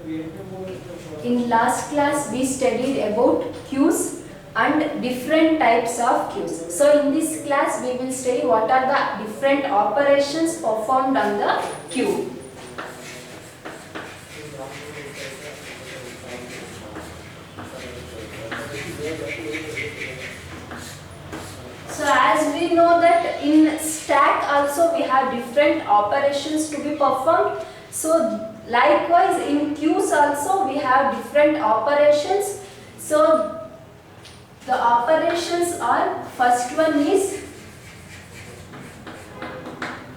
In last class we studied about queues and different types of queues. So in this class we will study what are the different operations performed on the queue. So as we know that in stack also we have different operations to be performed. So likewise in queues also we have different operations. So the operations are, first one is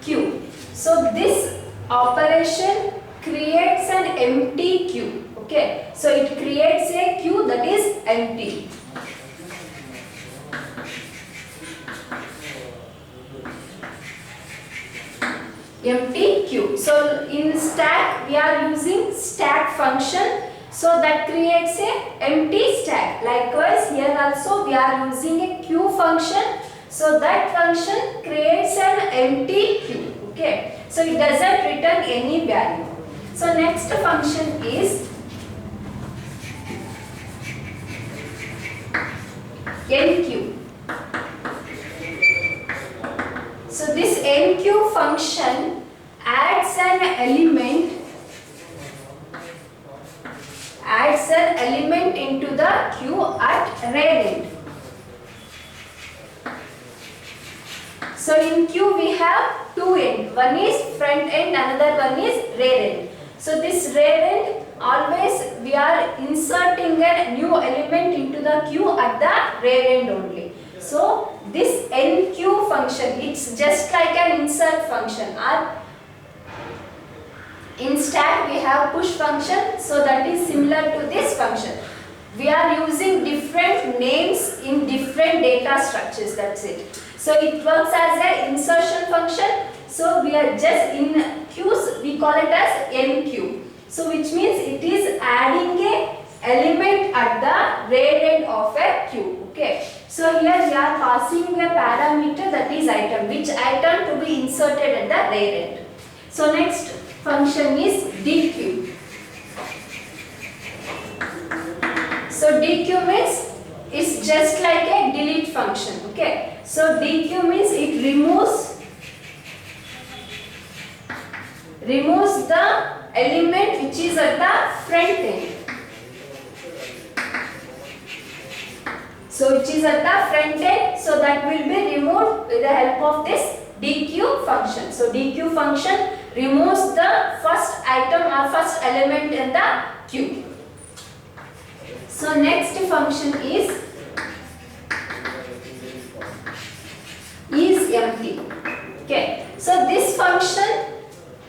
queue. So this operation creates an empty queue. Okay. So it creates a queue that is empty. Empty queue. So in stack we are using stack function, so that creates a empty stack. Likewise here also we are using a queue function, so that function creates an empty queue. Okay, so it doesn't return any value. So next function is enqueue. So this enqueue function adds an element into the queue at rear end. So in queue we have two ends. One is front end, another one is rear end. So this rear end, always we are inserting a new element into the queue at the rear end only. So this enqueue function, it's just like an insert function. Or in stack we have push function, so that is similar to this function. We are using different names in different data structures, that's it. So it works as an insertion function. So we are just in queues, we call it as enqueue. So which means it is adding a element at the rear end of a queue. Okay. So here we are passing a parameter, that is item, which item to be inserted at the rear end. So next function is dequeue. So dequeue means it's just like a delete function. Okay. So dequeue means it removes the element which is at the front end. So which is at the front end, so that will be removed with the help of this dequeue function. So dequeue function removes the first item or first element in the queue. So next function is empty. Okay. So this function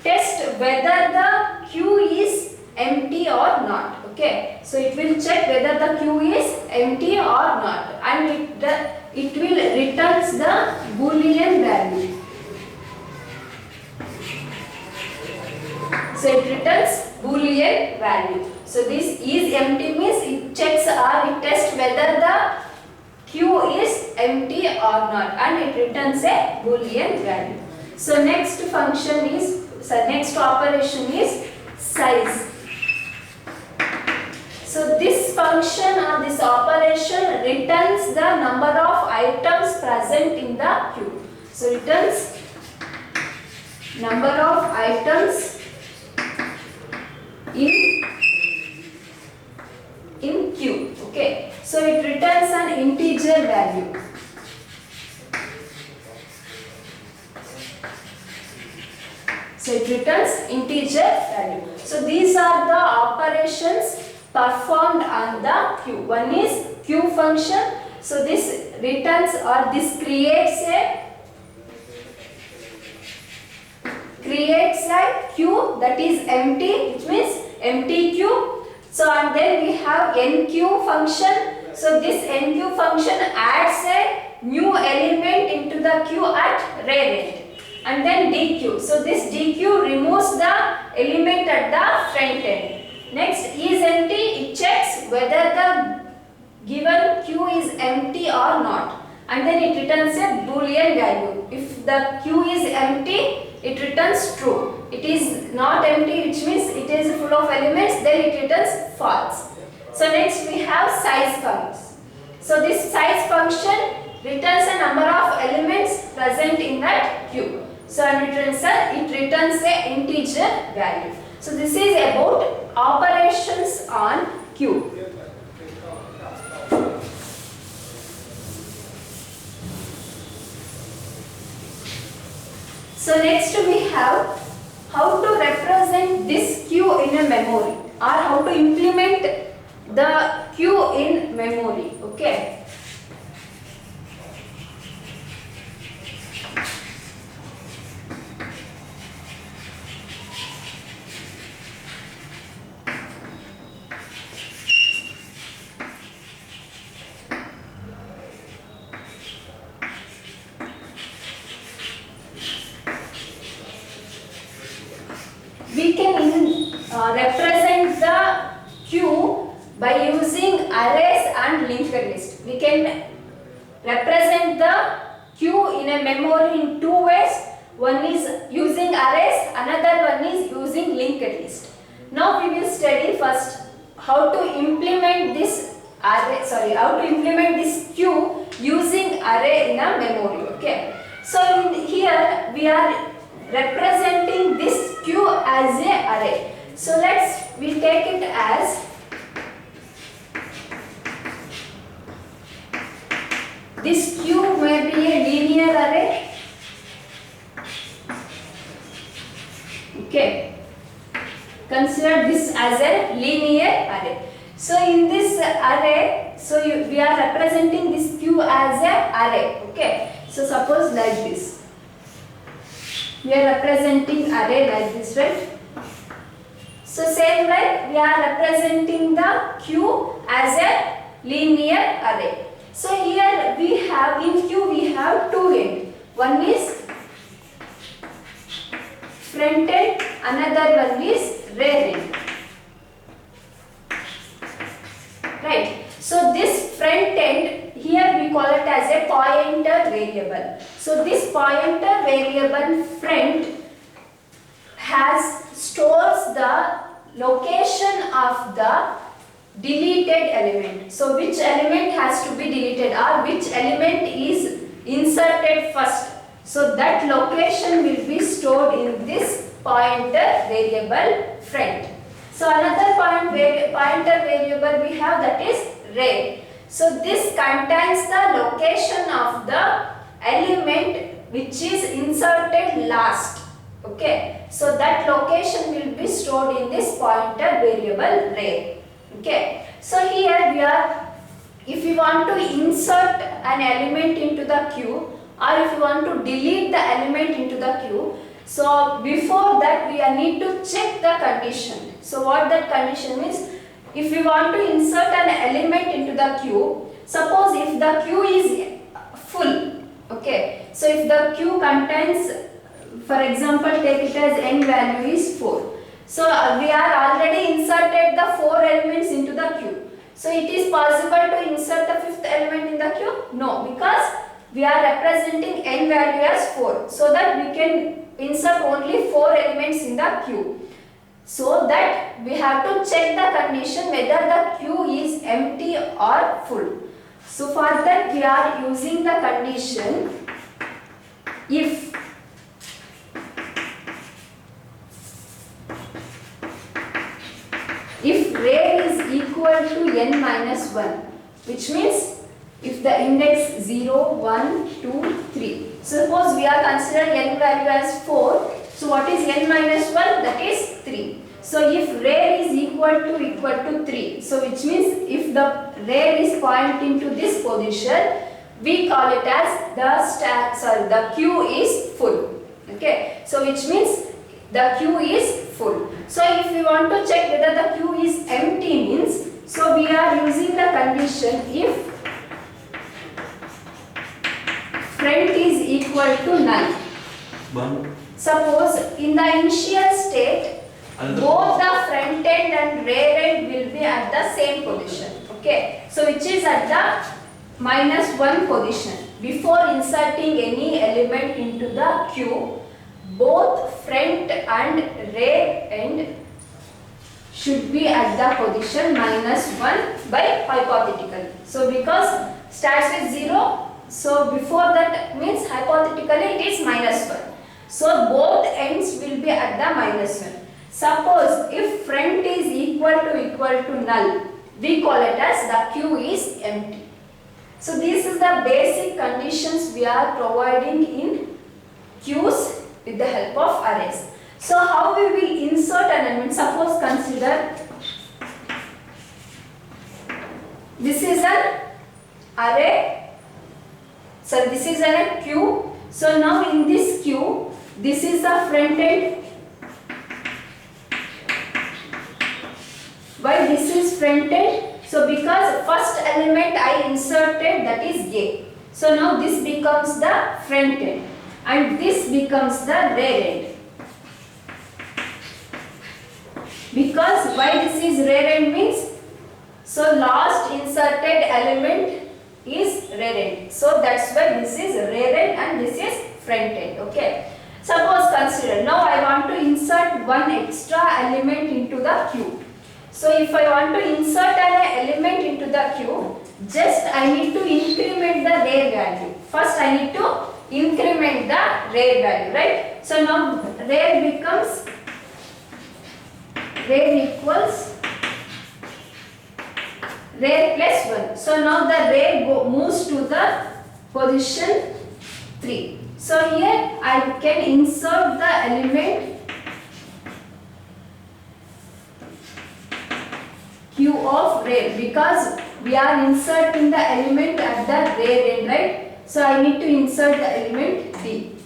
tests whether the queue is empty or not. Okay. So it will check whether the queue is empty or not, and it will returns the Boolean value. So it returns Boolean value. So this is empty means it checks or it tests whether the queue is empty or not, and it returns a Boolean value. So next operation is size. So this function or this operation returns the number of items present in the queue. So returns number of items in queue. Okay. So it returns an integer value. So it returns integer value. So these are the operations performed on the queue. One is queue function. So this returns or this creates a queue that is empty, which means empty queue. So and then we have enqueue function. So this enqueue function adds a new element into the queue at rear end. And then dequeue. So this dequeue removes the element at the front end. Next is empty. It checks whether the given queue is empty or not, and then it returns a Boolean value. If the queue is empty, it returns true. It is not empty, which means it is full of elements, then it returns false. So next we have size function. So this size function returns a number of elements present in that Q. So it returns a integer value. So this is about operations on Q. So next we have how to represent this Q in a memory, or how to implement the Q in memory. Okay. We can represent the Q by using arrays and linked list. We can represent the Q in a memory in two ways. One is using arrays, another one is using linked list. Now we will study first how to implement this Q using array in a memory. Okay. So in here we are representing this Q as a array. So we take it as this Q may be a linear array. Okay. Consider this as a linear array. So in this array, we are representing this Q as a array. Okay. So suppose like this. We are representing array like this, right? So same like we are representing the Q as a linear array. So here we have in Q we have two ends. One is front end, another one is rear end. Right. So this front end here we call it as a pointer variable. So this pointer variable front stores the location of the deleted element. So which element has to be deleted, or which element is inserted first. So that location will be stored in this pointer variable front. So another pointer variable we have, that is rear. So this contains the location of the element which is inserted last. Okay. So that location will be stored in this pointer variable rear. Okay. So here if we want to insert an element into the Q, or if you want to delete the element into the Q, so before that we need to check the condition. So what that condition is, if we want to insert an element into the Q, suppose if the Q is full, okay, so if the Q contains, for example, take it as n value is 4. So we are already inserted the 4 elements into the Q. So it is possible to insert the 5th element in the Q? No, because we are representing n value as 4. So that we can insert only 4 elements in the Q. So that we have to check the condition whether the Q is empty or full. So for that we are using the condition if rear is equal to n minus 1, which means if the index 0, 1, 2, 3. Suppose we are considering n value as 4. So what is n minus 1? That is 3. So if rear is equal to 3. So which means if the rear is pointing to this position, we call it as the Q is full. Okay. So which means the Q is full. So if we want to check whether the Q is empty means, so we are using the condition if front is equal to null. Suppose in the initial state both the front end and rear end will be at the same position. Okay. So which is at the -1 position. Before inserting any element into the Q, both front and rear end should be at the position -1 by hypothetically. So because starts with 0, so before that means hypothetically it is -1. So both ends will be at the -1. Suppose if front is equal to null, we call it as the Q is empty. So this is the basic conditions we are providing in Qs with the help of arrays. So how we will insert an element? Suppose consider this is an array. So this is an Q. So now in this Q, this is the front end. Why this is front end? So because first element I inserted, that is A. So now this becomes the front end and this becomes the rear end. Because why this is rear end means, so last inserted element is rear end. So that's why this is rear end and this is front end. Okay. Suppose consider, now I want to insert one extra element into the Q. So if I want to insert an element into the Q, just I need to increment the rear value. First I need to increment the rear value, right? So now rear becomes, rear equals rear plus 1. So now the rear moves to the position 3. So here I can insert the element Q of rear because we are inserting the element at the rear end, right? So I need to insert the element D.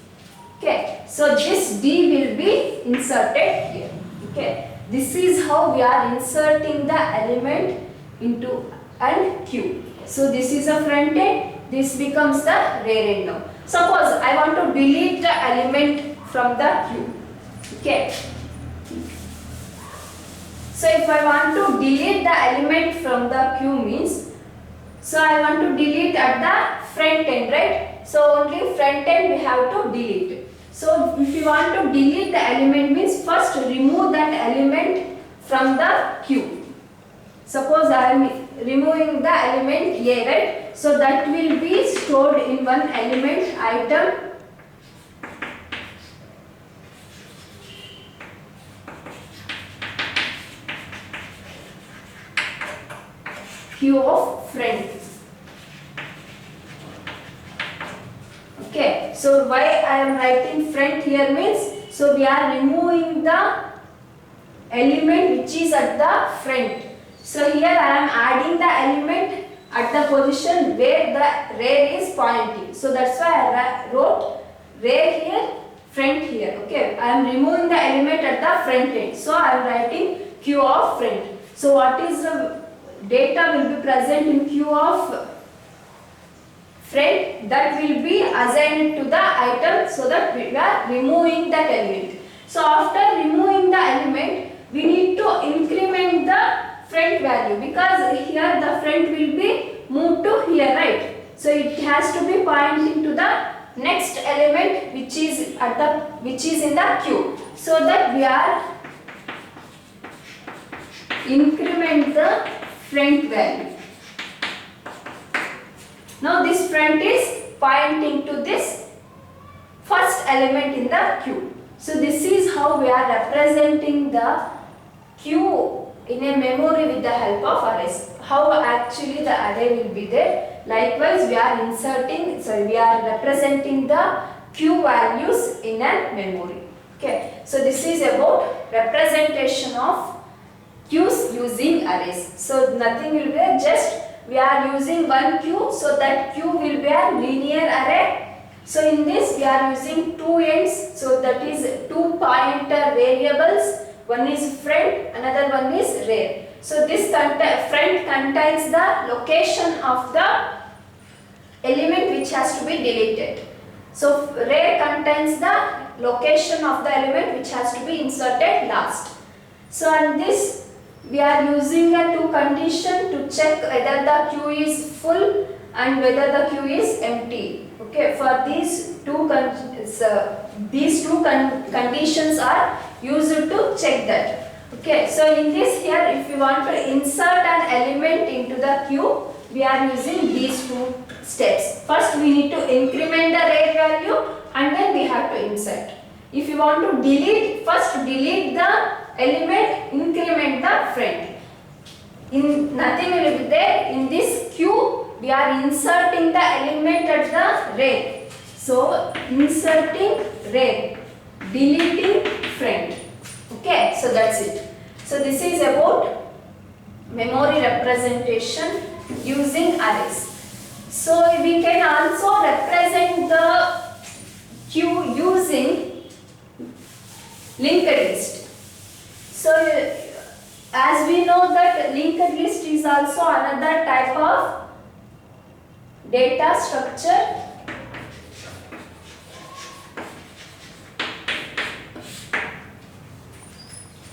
Okay. So this D will be inserted here. Okay. This is how we are inserting the element into an Q. So this is a front end. This becomes the rear end now. Suppose I want to delete the element from the Q. Okay. So if I want to delete the element from the Q means, so I want to delete at the front end, right? So only front end we have to delete. So if you want to delete the element means first remove that element from the Q. Suppose I am removing the element A, right? So that will be stored in one element item Q of front. Okay, so why I am writing front here means, so we are removing the element which is at the front. So here I am adding the element at the position where the rear is pointing. So that's why I wrote rear here, front here. Okay, I am removing the element at the front end. So I am writing Q of front. So what is the data will be present in Q of front, that will be assigned to the item so that we are removing that element. So after removing the element, we need to increment the front value because here the front will be moved to here, right? So it has to be pointing to the next element which is in the Q, so that we are increment the front value. Now this front is pointing to this first element in the Q. So this is how we are representing the Q in a memory with the help of arrays. How actually the array will be there. Likewise we are representing the Q values in a memory. Okay. So this is about representation of Qs using arrays. So nothing will be there, just we are using one Q, so that Q will be a linear array. So in this we are using two ends, so that is two pointer variables. One is front, another one is rear. So this front contains the location of the element which has to be deleted. So rear contains the location of the element which has to be inserted last. So on this we are using a two condition to check whether the Q is full and whether the Q is empty. Okay, for these two conditions are used to check that. Okay, so in this here, if you want to insert an element into the queue, we are using these two steps. First, we need to increment the rate value and then we have to insert. If you want to delete, first delete the element, increment the friend. Nothing will be there. In this queue, we are inserting the element at the rate. So, inserting rate, deleting friend. Okay, so that's it. So, this is about memory representation using arrays. So, we can also represent the queue using linked list. So, as we know that linked list is also another type of data structure.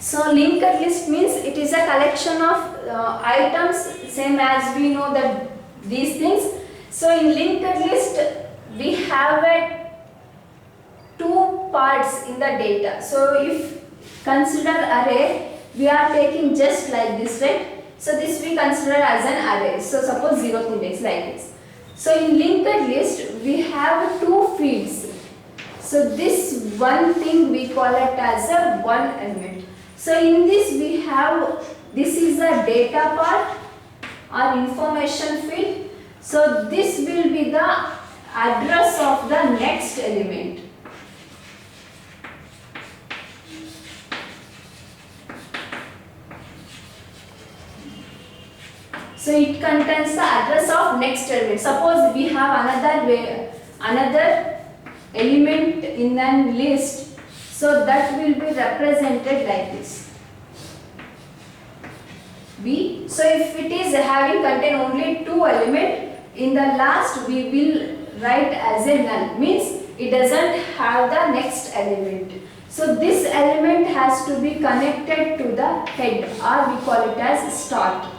So linked list means it is a collection of items, same as we know that these things. So in linked list we have two parts in the data. So if consider array, we are taking just like this, right? So this we consider as an array. So suppose 0th index like this. So in linked list we have two fields. So this one thing we call it as a one element. So in this we have, this is a data part or information field. So this will be the address of the next element. So it contains the address of next element. Suppose we have another element in a list, so that will be represented like this. B. So if it is having contain only two elements, in the last we will write as a null, means it doesn't have the next element. So this element has to be connected to the head, or we call it as start.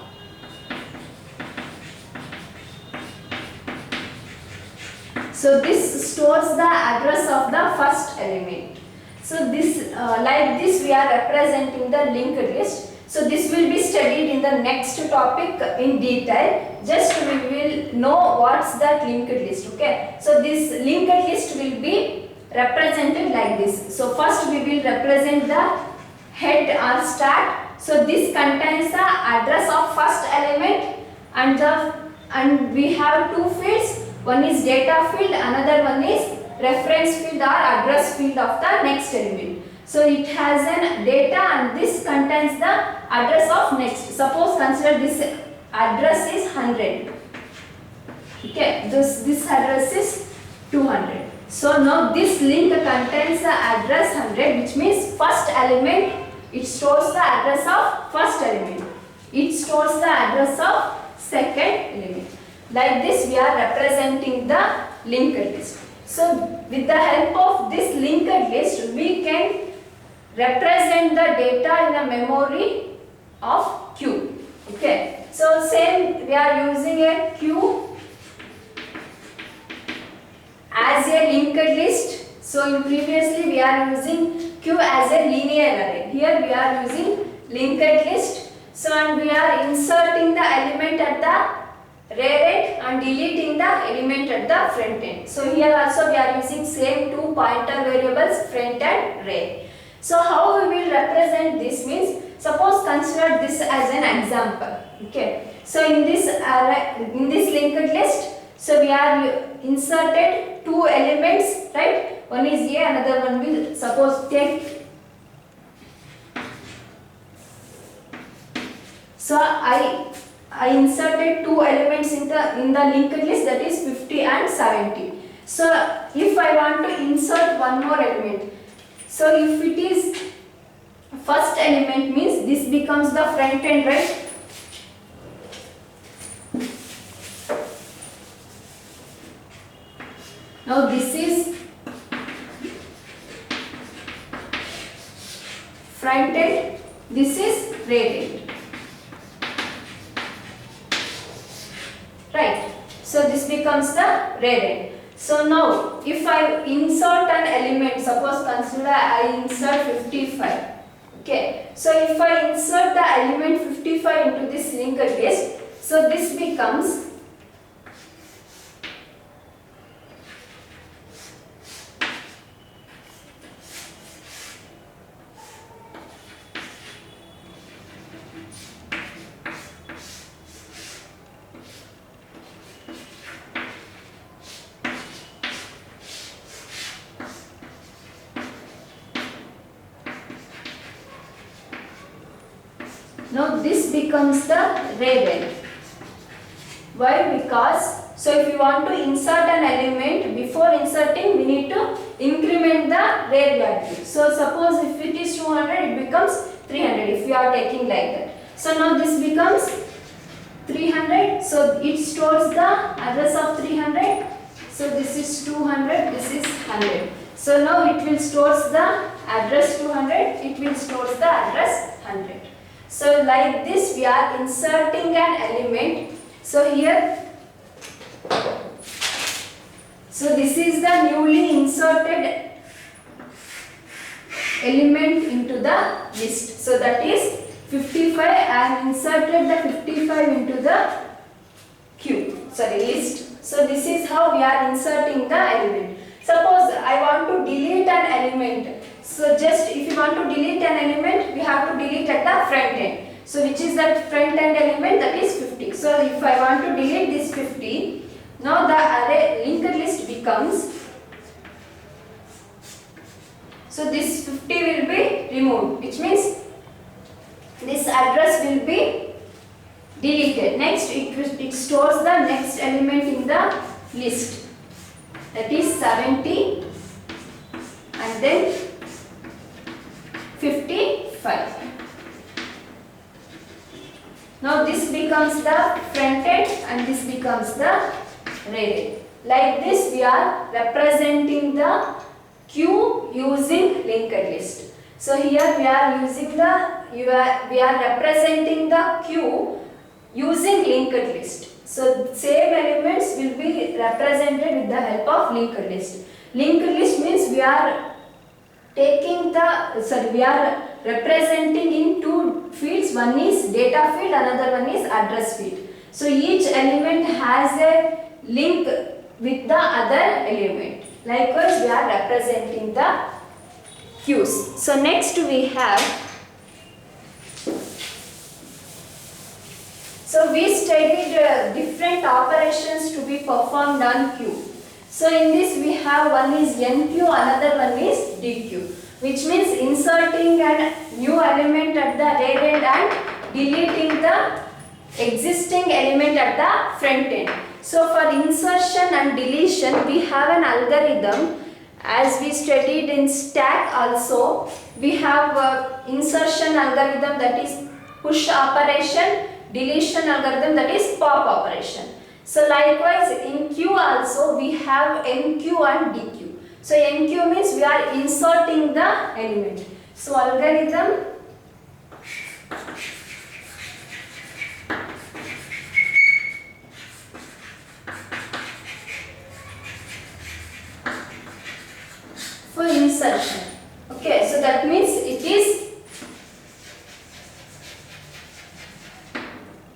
So this stores the address of the first element. So this, like this we are representing the linked list. So this will be studied in the next topic in detail. Just we will know what's that linked list. Okay. So this linked list will be represented like this. So first we will represent the head or start. So this contains the address of first element, and we have two fields. One is data field, another one is reference field or address field of the next element. So it has an data and this contains the address of next. Suppose consider this address is 100. Okay, this address is 200. So now this link contains the address 100, which means first element, it stores the address of first element. It stores the address of second element. Like this we are representing the linked list. So with the help of this linked list we can represent the data in the memory of queue. Okay. So same we are using a queue as a linked list. So in previously we are using queue as a linear array. Here we are using linked list. So and we are inserting the element at the rear end and deleting the element at the front end. So here also we are using same two pointer variables, front and rear. So how we will represent this means, suppose consider this as an example. Okay. So in this linked list, so we are inserted two elements, right? One is A, another one will suppose take. So I inserted two elements in the linked list, that is 50 and 70. So if I want to insert one more element, so if it is first element means this becomes the front end, right? Now this is front end, this is rear end. Right. So this becomes the rear end. So now if I insert an element, suppose consider I insert 55. Okay, so if I insert the element 55 into this linked list, so this becomes now this becomes the rare. Why? Because, so if you want to insert an element, before inserting we need to increment the rare value. So suppose if it is 200, it becomes 300 if you are taking like that. So now this becomes 300, so it stores the address of 300. So this is 200, this is 100. So now it will stores the address 200, it will stores the address 100. So like this we are inserting an element. So here, so this is the newly inserted element into the list. So that is 55. I have inserted the 55 into the list. So this is how we are inserting the element. Suppose I want to delete an element. So just if you want to delete an element, we have to delete at the front end. So which is that front end element? That is 50. So if I want to delete this 50, now the array linked list becomes, so this 50 will be removed, which means this address will be deleted. Next it stores the next element in the list, that is 70 and then 55. Now this becomes the front end and this becomes the rear end. Like this we are representing the queue using linked list. So here we are using we are representing the queue using linked list. So same elements will be represented with the help of linked list. Linked list means we are taking we are representing in two fields. One is data field, another one is address field. So each element has a link with the other element. Likewise, we are representing the queues. So next we have, so we studied different operations to be performed on queue. So in this we have one is NQ, another one is DQ, which means inserting a new element at the rear end and deleting the existing element at the front end. So for insertion and deletion we have an algorithm, as we studied in stack also. We have insertion algorithm, that is push operation, deletion algorithm, that is pop operation. So likewise in queue also we have NQ and DQ. So NQ means we are inserting the element. So algorithm for insertion. Okay, so that means it is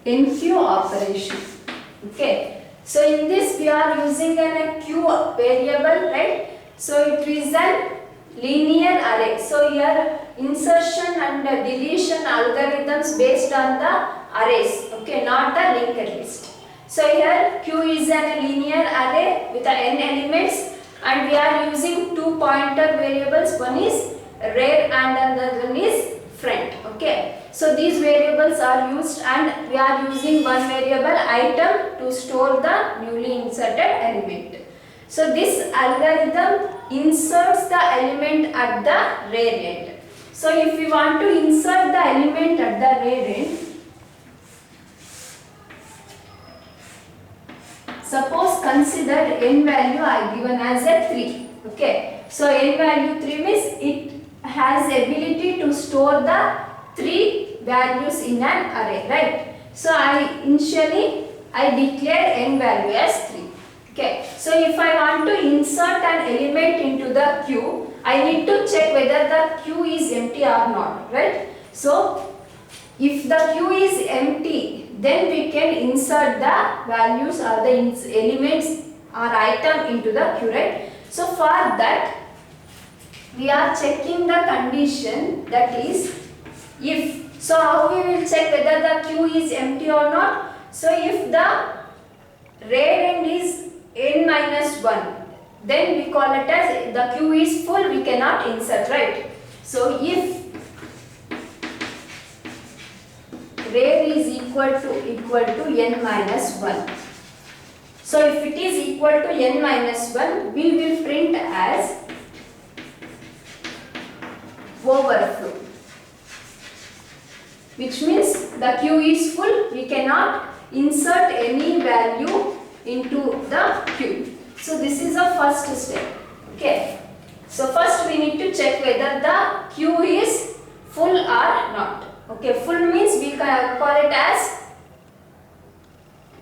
NQ operation. Okay, so in this we are using a queue variable, right? So it is a linear array. So here insertion and deletion algorithms based on the arrays, okay, not the linked list. So here Q is a linear array with n elements, and we are using two pointer variables. One is rear and another one is front. Okay, so these variables are used, and we are using one variable item to store the newly inserted element. So this algorithm inserts the element at the rear end. So if we want to insert the element at the rear end, suppose consider n value I given as a 3. Okay, so n value 3 means it has ability to store the 3 values in an array, right? So initially I declare n value as 3. Okay, so if I want to insert an element into the queue, I need to check whether the queue is empty or not, right? So if the queue is empty, then we can insert the values or the elements or item into the queue, right? So for that, we are checking the condition, that is if. So how we will check whether the queue is empty or not? So if the rear end is n minus 1, then we call it as the queue is full, we cannot insert, right? So if rear is equal to n minus 1. So if it is equal to n minus 1, we will print as overflow, which means the queue is full, we cannot insert any value into the queue. So this is the first step. Okay. So first we need to check whether the queue is full or not. Okay, full means we can call it as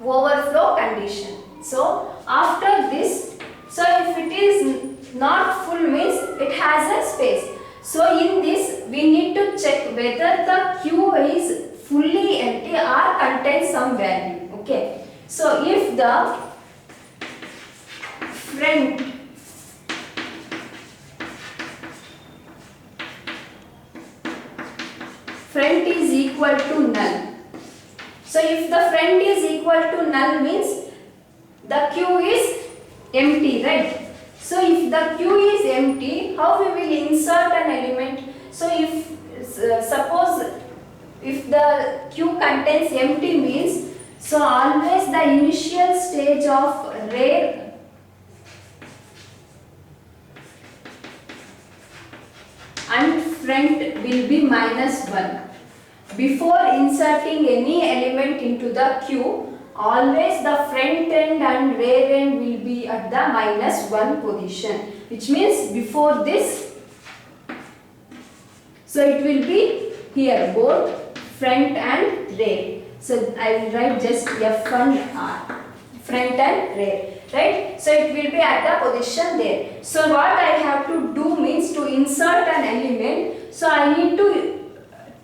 overflow condition. So after this, so if it is not full means it has a space. So in this we need to check whether the queue is fully empty or contains some value. Okay. So if the front is equal to null. So if the front is equal to null means the queue is empty, right? So if the queue is empty, how we will insert an element? So if suppose if the queue contains empty means, so always the initial stage of rear and front will be minus 1. Before inserting any element into the queue, always the front end and rear end will be at the minus 1 position, which means before this, so it will be here both front and rear. So I will write just F and R, front and rear, right? So it will be at the position there. So what I have to do means to insert an element. So I need to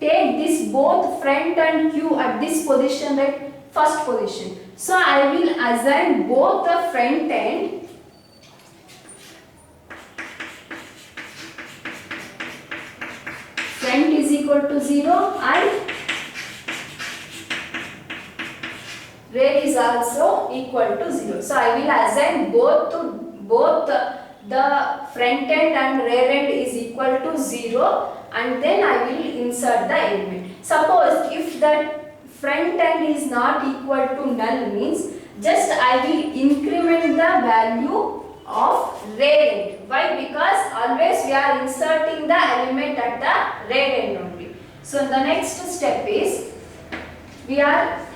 take this both front and queue at this position, right? First position. So I will assign both the front end front is equal to 0 and rear is also equal to 0. So I will assign both the front end and rear end is equal to 0, and then I will insert the element. Suppose if the front end is not equal to null means, just I will increment the value of rear end. Why? Because always we are inserting the element at the rear end only. So the next step is we are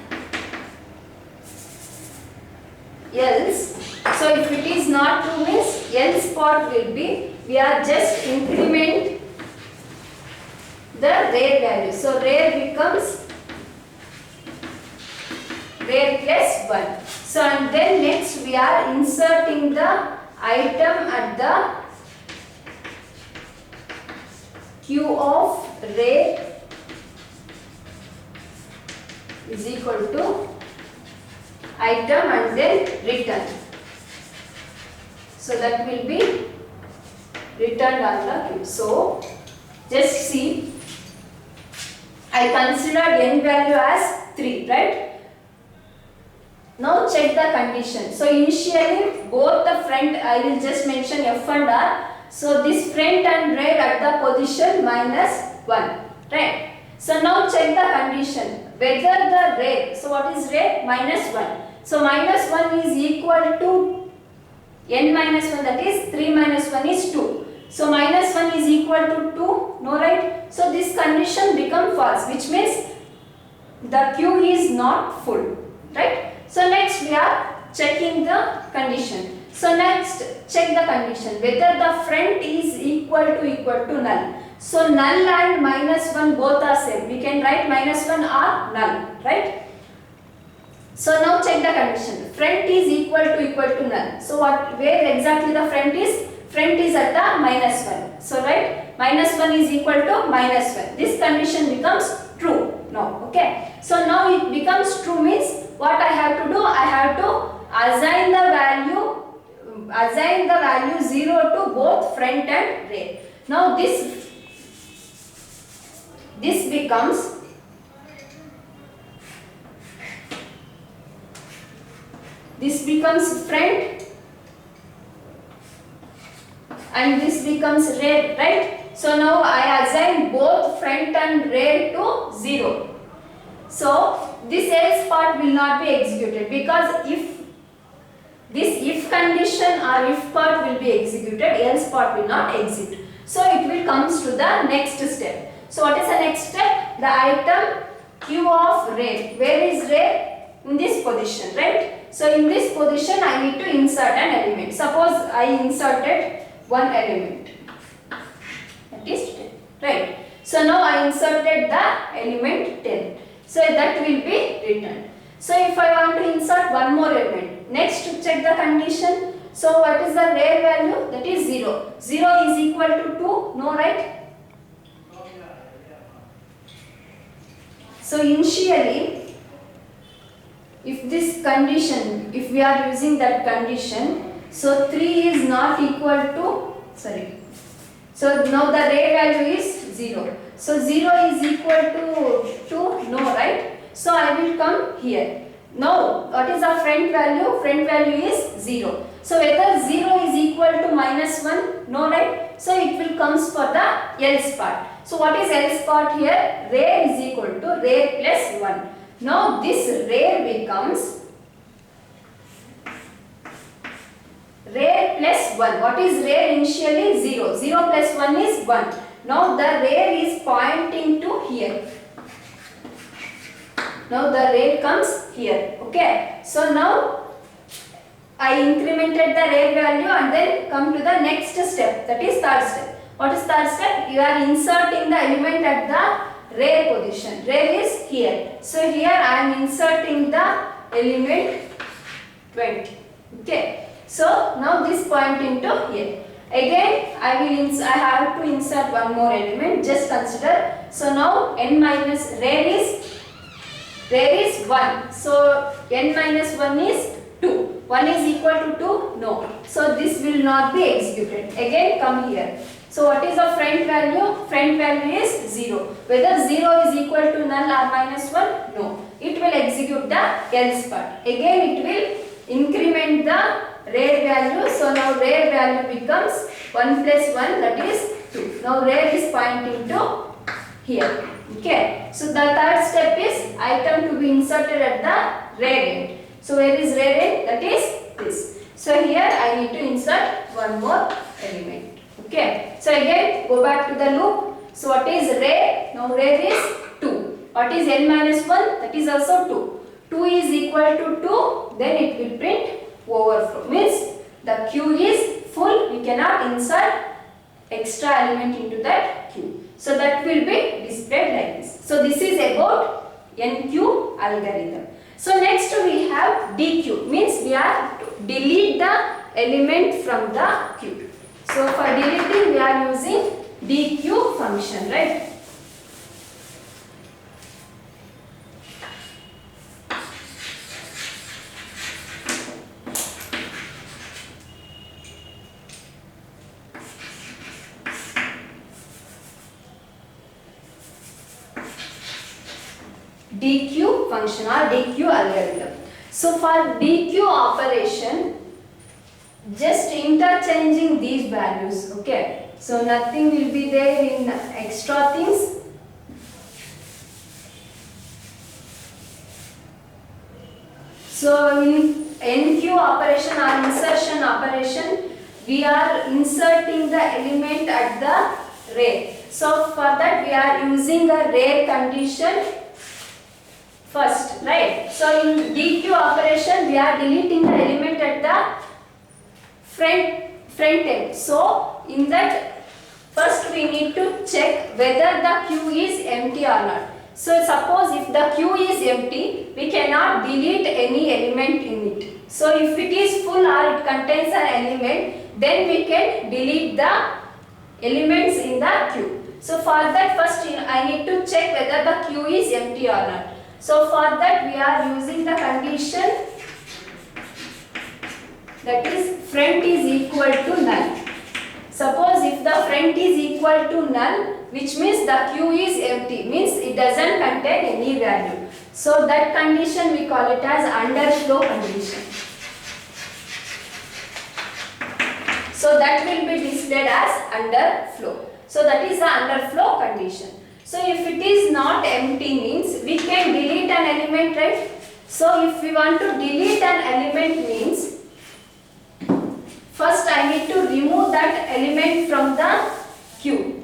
else. So if it is not true means else part will be, we are just increment the rear value. So rear becomes rear plus 1. So and then next we are inserting the item at the queue of rear is equal to item and then return. So that will be returned on the queue. So just see, I considered n value as 3, right? Now check the condition. So initially both the front, I will just mention F and R. So this front and rear at the position minus 1, right? So now check the condition. Whether the rear, so what is rear? Minus 1. So minus 1 is equal to n minus 1, that is 3 minus 1 is 2. So minus 1 is equal to 2, no, right? So this condition become false, which means the queue is not full, right? So next we are checking the condition. So next check the condition whether the front is equal to null. So null and minus 1 both are same. We can write minus 1 or null, right? So now check the condition. Front is equal to null. So what, where exactly the front is? Front is at the minus 1. So right, minus 1 is equal to minus 1. This condition becomes true now. Okay. So now it becomes true means what I have to do? I have to assign the value 0 to both front and rear. Now this becomes front and this becomes rear, right? So now I assign both front and rear to 0. So this else part will not be executed, because if this if condition or if part will be executed, else part will not execute. So it will comes to the next step. So what is the next step? The item q of rear. Where is rear? In this position, right? So in this position I need to insert an element. Suppose I inserted one element, that is 10, right? So now I inserted the element 10. So that will be returned. So if I want to insert one more element, next to check the condition. So what is the rear value? That is 0. 0 is equal to 2, no, right? So initially, if this condition, if we are using that condition, so 3 is not equal to, so now the rear value is 0. So 0 is equal to 2, no, right? So I will come here. Now what is the front value? Front value is 0. So whether 0 is equal to minus 1, no, right? So it will comes for the else part. So what is else part here? Rear is equal to rear plus 1. Now this rear becomes rear plus 1. What is rear initially? 0. 0 plus 1 is 1. Now the rear is pointing to here. Now the rear comes here. Okay. So now I incremented the rear value and then come to the next step. That is third step. What is third step? You are inserting the element at the rear position. Rear is here. So here I am inserting the element 20. Okay. So now this pointing to here. Again I have to insert one more element. Just consider. So now n minus rear is 1. So n minus 1 is 2. 1 is equal to 2? No. So this will not be executed. Again come here. So what is the front value? Front value is 0. Whether 0 is equal to null or minus 1? No. It will execute the else part. Again it will increment the rear value. So now rear value becomes 1 plus 1, that is 2. Now rear is pointing to here. Okay. So the third step is item to be inserted at the rear end. So where is rear end? That is this. So here I need to insert one more element. Okay. So again go back to the loop. So what is rear? Now rear is 2. What is n minus 1? That is also 2. 2 is equal to 2. Then it will print overflow. Means the queue is full. We cannot insert extra element into that queue. So that will be displayed like this. So this is about NQ algorithm. So next we have DQ. Means we are to delete the element from the queue. So for deleting we are using DQ function, right? DQ function or DQ algorithm. So for DQ operation, just interchanging these values, okay. So nothing will be there in extra things. So in NQ operation or insertion operation, we are inserting the element at the rear. So for that we are using a rear condition first, right? So in DQ operation we are deleting the element at the front end. So in that first we need to check whether the queue is empty or not. So suppose if the queue is empty, we cannot delete any element in it. So if it is full or it contains an element, then we can delete the elements in the queue. So for that, first I need to check whether the queue is empty or not. So for that we are using the condition, that is front is equal to null. Suppose if the front is equal to null, which means the queue is empty, means it doesn't contain any value. So that condition we call it as underflow condition. So that will be displayed as underflow. So that is the underflow condition. So if it is not empty, means we can delete an element, right? So if we want to delete an element, means first I need to remove that element from the queue.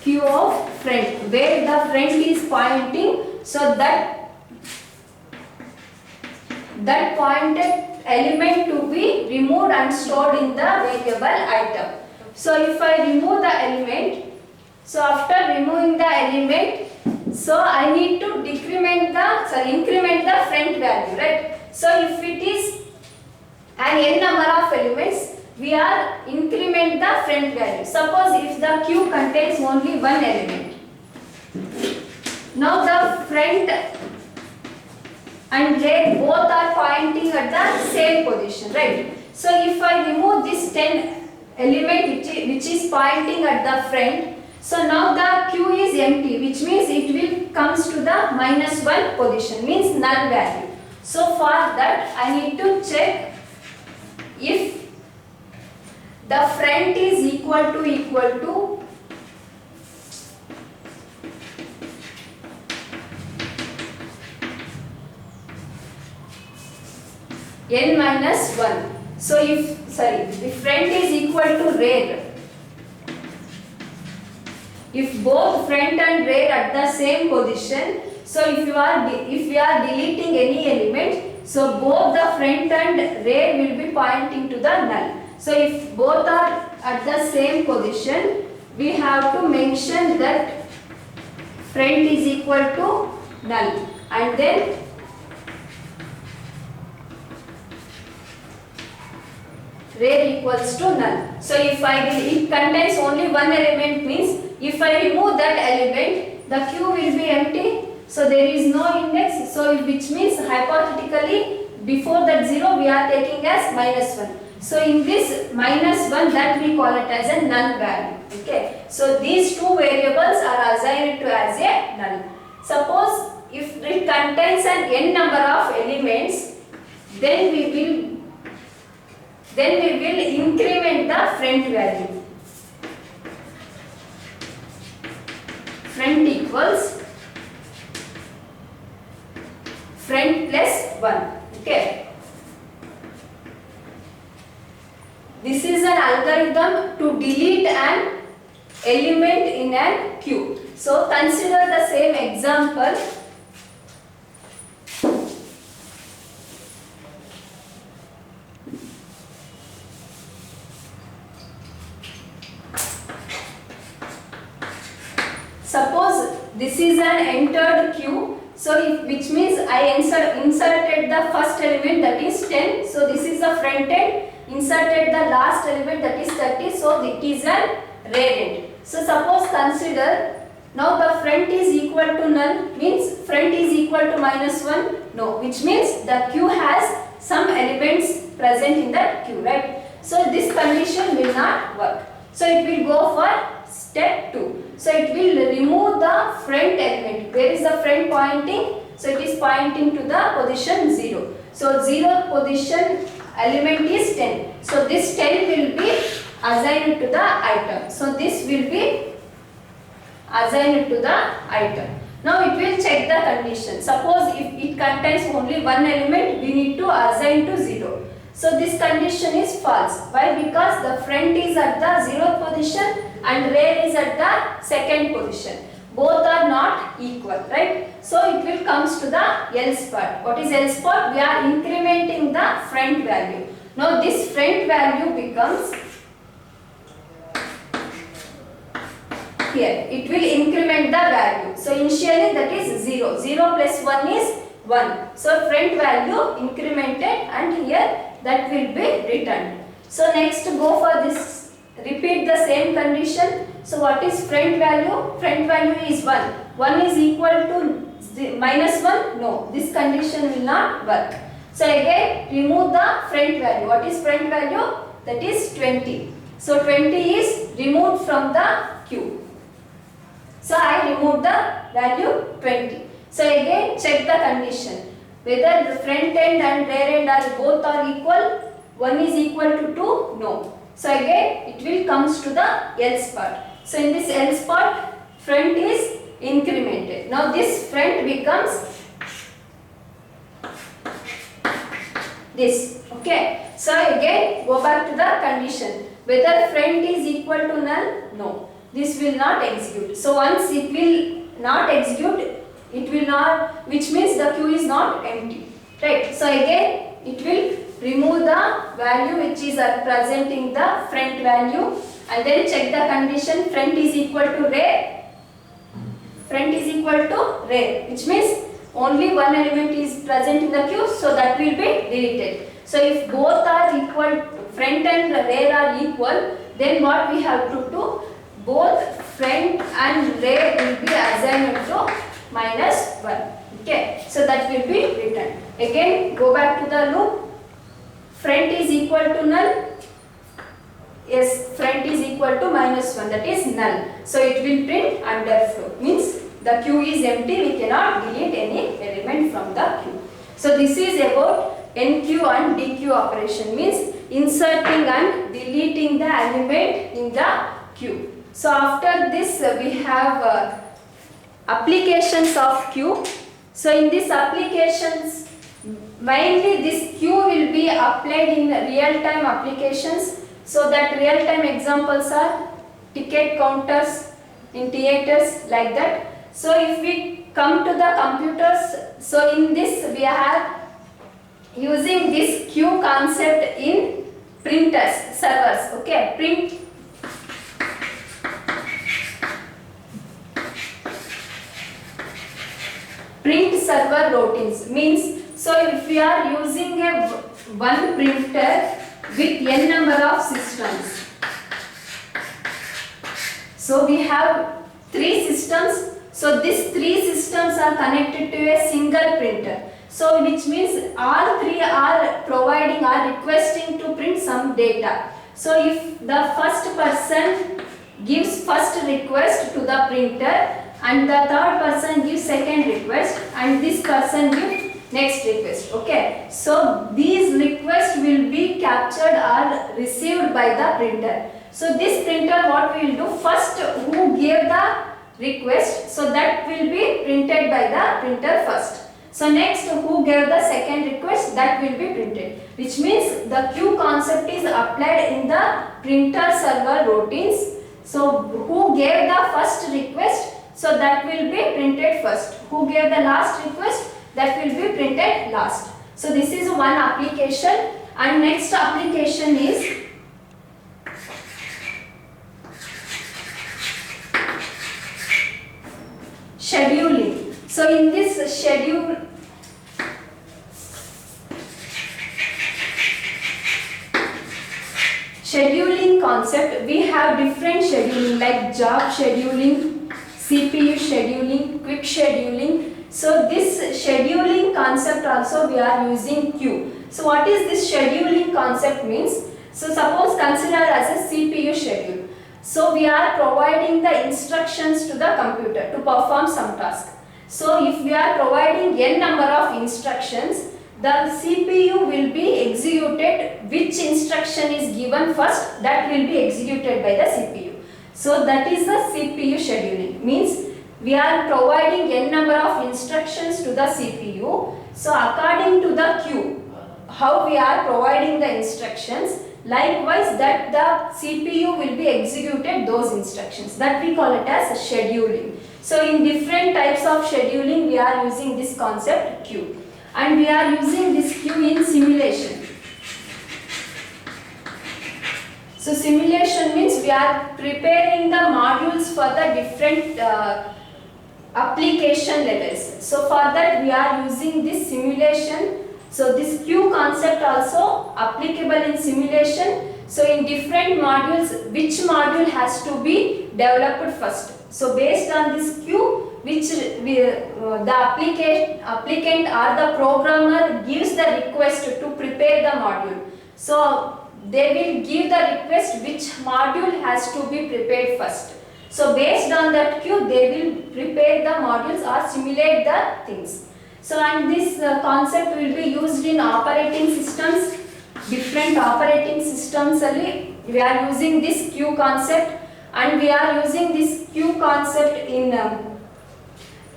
Queue of friend, where the friend is pointing, so that pointed element to be removed and stored in the variable item. So if I remove the element, so after removing the element, so I need to increment the friend value, right? So if it is an n number of elements, we are increment the friend value. Suppose if the queue contains only one element. Now the friend and red both are pointing at the same position, right? So if I remove this 10 element which is pointing at the friend, so now the queue is empty, which means it will comes to the -1 position, means null value. So for that I need to check if the front is equal to n minus 1. So if front is equal to rear, if both front and rear at the same position, so if we are deleting any element, so both the front and rear will be pointing to the null. So if both are at the same position, we have to mention that front is equal to null, and then rear equals to null. So if it contains only one element, means if I remove that element, the queue will be empty. So there is no index. So which means hypothetically before that 0 we are taking as -1. So in this -1, that we call it as a null value. Okay. So these two variables are assigned to as a null. Suppose if it contains an n number of elements, then we will increment the front value. Front equals front plus 1. Okay. This is an algorithm to delete an element in a queue. So consider the same example. Suppose this is an entered queue. So which means I inserted the first element, that is 10. So this is the front end. Inserted the last element, that is 30. So it is a rear end. So suppose consider now the front is equal to null, means front is equal to -1. No, which means the queue has some elements present in that queue, right? So this condition will not work. So it will go for step 2. So it will remove the front element. Where is the front pointing? So it is pointing to the position 0. So 0th position element is 10. So this 10 will be assigned to the item. So this will be assigned to the item. Now it will check the condition. Suppose if it contains only one element, we need to assign to 0. So this condition is false. Why? Because the front is at the 0th position and rear is at the 2nd position. Both are not equal, right? So it will comes to the else part. What is else part? We are incrementing the front value. Now this front value becomes here. It will increment the value. So initially that is 0. 0 plus 1 is 1. So front value incremented and here that will be returned. So next go for this, repeat the same condition. So what is front value? Front value is 1. 1 is equal to minus 1? No, this condition will not work. So again remove the front value. What is front value? That is 20. So 20 is removed from the Q. So I remove the value 20. So again check the condition. Whether the front end and rear end are both are equal. 1 is equal to 2? No. So again it will comes to the else part. So in this else part front is incremented. Now this front becomes this. Okay. So again go back to the condition. Whether front is equal to null? No. This will not execute. So once it will not execute, it will not, which means the queue is not empty. Right. So again it will remove the value which is representing the front value and then check the condition. Front is equal to rear. Front is equal to rear, which means only one element is present in the queue, so that will be deleted. So if both are equal, front and rear are equal, then what we have to do? Both front and rear will be assigned to minus 1. Okay, so that will be written. Again go back to the loop. Front is equal to null. Yes, front is equal to minus 1, that is null. So it will print underflow, means the queue is empty, we cannot delete any element from the queue. So this is about NQ and DQ operation, means inserting and deleting the element in the queue. So after this we have applications of queue. So in these applications mainly this queue will be applied in real-time applications. So that real-time examples are ticket counters in theaters, like that. So if we come to the computers, so in this we are using this queue concept in printers, servers. Okay, print server routines means, so if we are using a one printer with n number of systems, so we have 3 systems. So these 3 systems are connected to a single printer. So which means all 3 are providing or requesting to print some data. So if the first person gives first request to the printer and the third person gives second request and this person gives next request. Okay, so these requests will be captured or received by the printer. So this printer, what we will do, first who gave the request, so that will be printed by the printer first. So next who gave the second request, that will be printed, which means the queue concept is applied in the printer server routines. So who gave the first request, so that will be printed first. Who gave the last request, that will be printed last. So this is one application, and next application is scheduling. So in this scheduling concept, we have different scheduling like job scheduling, CPU scheduling, quick scheduling. So this scheduling concept also we are using queue. So what is this scheduling concept means? So suppose consider as a CPU schedule. So we are providing the instructions to the computer to perform some task. So if we are providing n number of instructions, the CPU will be executed, which instruction is given first, that will be executed by the CPU. So that is the CPU scheduling, means we are providing n number of instructions to the CPU. So according to the queue, how we are providing the instructions, likewise that the CPU will be executed those instructions. That we call it as scheduling. So in different types of scheduling we are using this concept queue, and we are using this queue in simulation. So simulation means we are preparing the modules for the different application levels. So for that we are using this simulation. So this queue concept also applicable in simulation. So in different modules, which module has to be developed first. So based on this queue, which the applicant or the programmer gives the request to prepare the module. So they will give the request which module has to be prepared first. So based on that queue, they will prepare the modules or simulate the things. So and this concept will be used in operating systems, different operating systems. We are using this queue concept, and we are using this queue concept in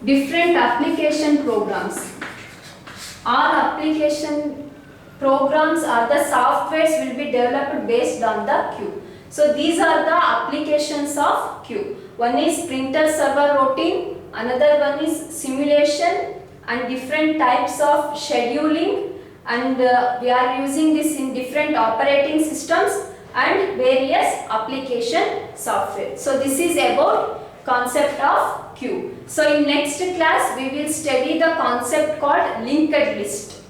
different application programs. All application programs or the softwares will be developed based on the queue. So these are the applications of queue. One is printer server routine, another one is simulation and different types of scheduling, and we are using this in different operating systems and various application software. So this is about concept of queue. So in next class we will study the concept called linked list.